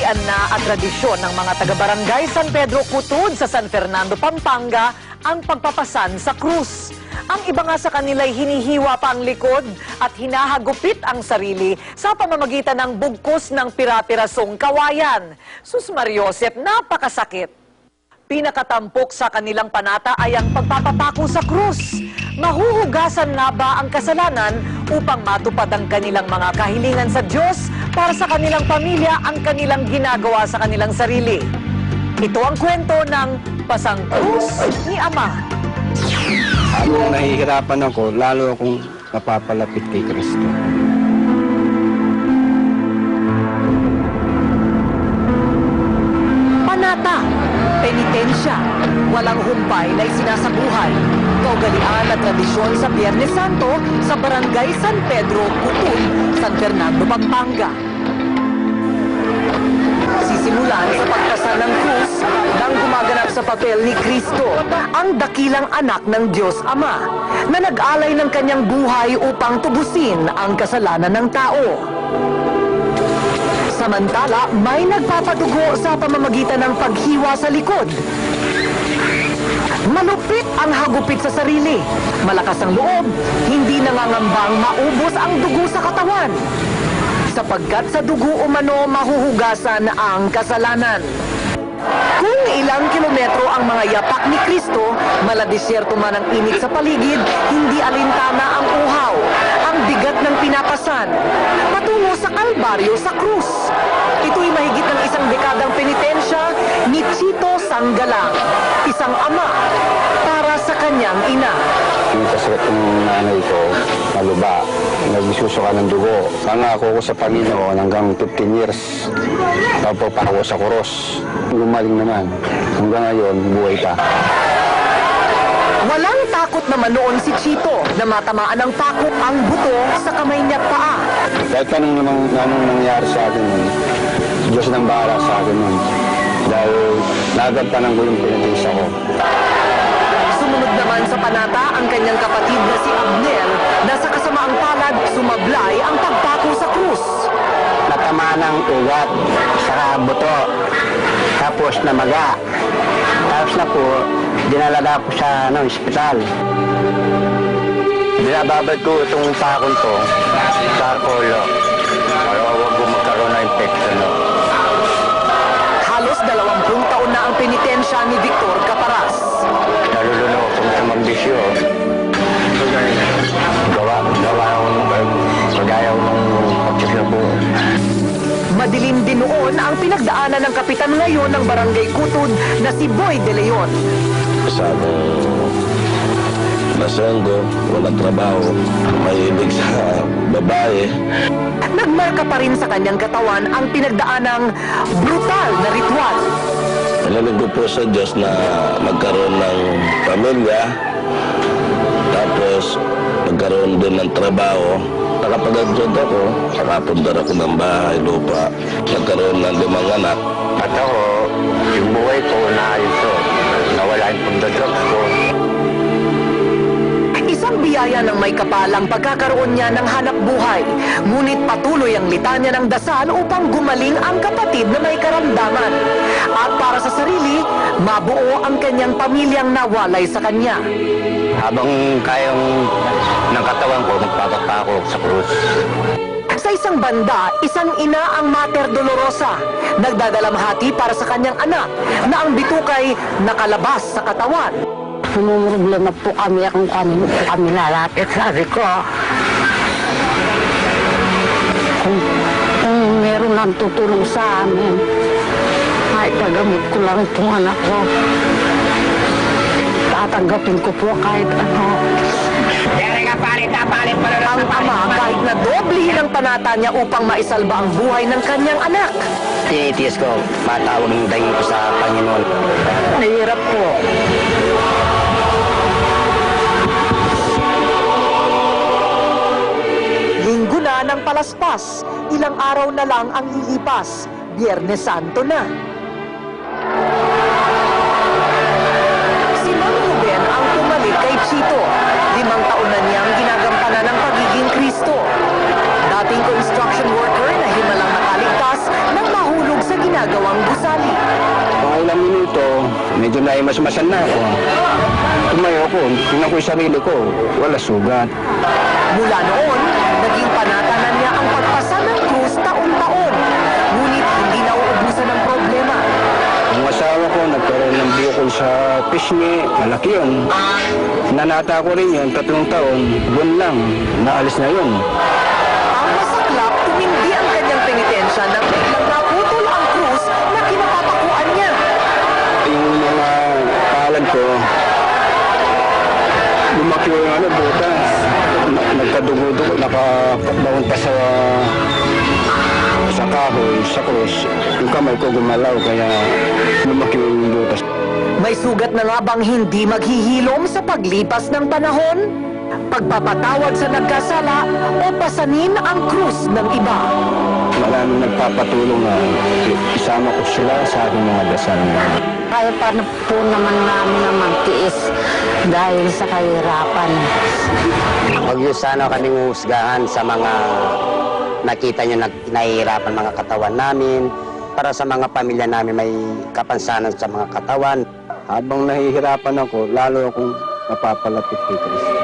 kaugalian na at tradisyon ng mga taga-barangay San Pedro Cutud sa San Fernando, Pampanga ang pagpapasan sa krus. Ang iba nga sa kanila'y hinihiwa pa ang likod at hinahagupit ang sarili sa pamamagitan ng bugkos ng pira-pirasong kawayan. Sus Mariosep, napakasakit! Pinakatampok sa kanilang panata ay ang pagpapapako sa krus. Mahuhugasan nga ba ang kasalanan upang matupad ang kanilang mga kahilingan sa Diyos para sa kanilang pamilya ang kanilang ginagawa sa kanilang sarili? Ito ang kwento ng Pasang Krus ni Ama. Habang nahihirapan ako, lalo akong napapalapit kay Kristo. Panata, penitensya, walang humpay na isinasabuhay. Kaugalian at tradisyon sa Biyernes Santo sa Barangay San Pedro, Cutud, San Fernando, Pampanga. Sisimulan sa pagpasan ng krus nang gumaganap sa papel ni Kristo, ang dakilang anak ng Diyos Ama, na nag-alay ng kanyang buhay upang tubusin ang kasalanan ng tao. Samantala, may nagpapadugo sa pamamagitan ng paghiwa sa likod. Malupit ang hagupit sa sarili. Malakas ang loob, hindi nangangambang maubos ang dugo sa katawan. Sapagkat sa dugo umano mahuhugasan ang kasalanan. Kung ilang kilometro ang mga yapak ni Kristo, maladisyerto man ang init sa paligid, hindi alintana ang uhaw, ang bigat ng pinapasan, patungo sa Kalbaryo sa krus. Ito'y mahigit ng isang dekadang penitensya ni Chito Sanggalang, isang ama para sa kanyang ina. Yung kasakit ng nanay ko, maluba, nagsusuka ng dugo. Nangako ko sa Panginoon hanggang 15 years. Tapos pa ako sa kuros. Gumaling naman. Hanggang ngayon, buhay pa. Walang takot naman noon si Chito na matamaan ng pako ang buto sa kamay niya at paa. Kahit anong nangyari sa akin nun, Diyos nang bahala sa akin nun. Dahil nagantanan ko yung penitensya ko. Sumunod naman sa panata ang kanyang kapatid na si Abner na sa kasamaang palad sumablay ang pagpako sa krus. Natamaan ng ugat sa buto, tapos namaga. Tapos na po, dinala na po sa ospital. Binababad ko itong pakon to sa kolo para huwag ko magkaroon ng infection. Halos 20 taon na ang penitensya ni Victor Caparas. Nalulunok kung sa magbisyo. Gawa ako ng pag-ayaw ng pagsasabu. Madilim din noon ang pinagdaanan ng kapitan ngayon ng Barangay Cutud na si Boy De Leon. Sabi, nasenggo, walang trabaho, mahilig sa babae. Nagmarka pa rin sa kanyang katawan ang pinagdaanang brutal na ritual. Nalalig ko po sa Diyos na magkaroon ng pamilya, tapos magkaroon din ng trabaho. Nakapag-adjud ako, nakapundar ako ng bahay, lupa, nagkaroon ng 5 anak. At ako, yung buhay ko naayos ko. Nawala yung pagdadrugs ko. Isang biyaya ng may kapalang pagkakaroon niya ng hanap buhay. Ngunit patuloy ang litanya ng dasal upang gumaling ang kapatid na may karamdaman. At para sa sarili, mabuo ang kanyang pamilyang nawalay sa kanya. Habang kayang ng katawan ko, magpapapako sa krus. Sa isang banda, isang ina ang Mater Dolorosa. Nagdadalamhati para sa kanyang anak na ang bitukay nakalabas sa katawan. Problema po kami kung kanino po kami lalapit. Sabi ko, kung meron nang tutulong sa amin, ay tagamit ko lang itong anak ko. Tatanggapin ko po kahit ano. Ang ama kahit na dobli ng panata niya upang maisalba ang buhay ng kanyang anak. Tinitiis ko, matawag ng dahi ko sa Panginoon. Nahirap po. Linggo na ng palaspas, ilang araw na lang ang lilipas. Biyernes Santo na. Si Mang Ruben ang pumalit kay Chito. 5 taon na niyang ginagampanan ng pagiging Kristo. Dating construction worker na himalang nakaligtas nang mahulog sa ginagawa masmasan na ako. Tumayo ko, tingnan ko yung sarili ko, wala sugat. Mula noon, naging panatanan niya ang pagpasa ng krus taon-taon. Ngunit hindi nauubusan ng problema. Ang asawa ko, nagkaroon ng bukol sa pisngi, malaki yun. Nanata ko rin yun, 3 taon, buwan lang, naalis na yun. Ang masaklap, tumindi ang kanyang penitensya nang biglang naputol ang krus na kinapatakuan niya. Yung mga palad ko, lumaki yung butas. Nagkadugo-dugo, nakabaon pa sa kahoy, sa krus. Yung kamay ko gumalaw, kaya lumaki yung butas. May sugat na nga bang hindi maghihilom sa paglipas ng panahon? Pagpapatawad sa nagkasala o pasanin ang krus ng iba? Maraming nagpapatulong na isama ko sila sa aking mga dasal. Kaya pa na po naman namin na magtiis dahil sa kahirapan. Huwag yun sana kaming husgahan sa mga nakita nyo na nahihirapan mga katawan namin. Para sa mga pamilya namin may kapansanan sa mga katawan. Habang nahihirapan ako, lalo akong napapalapit kay Kristo.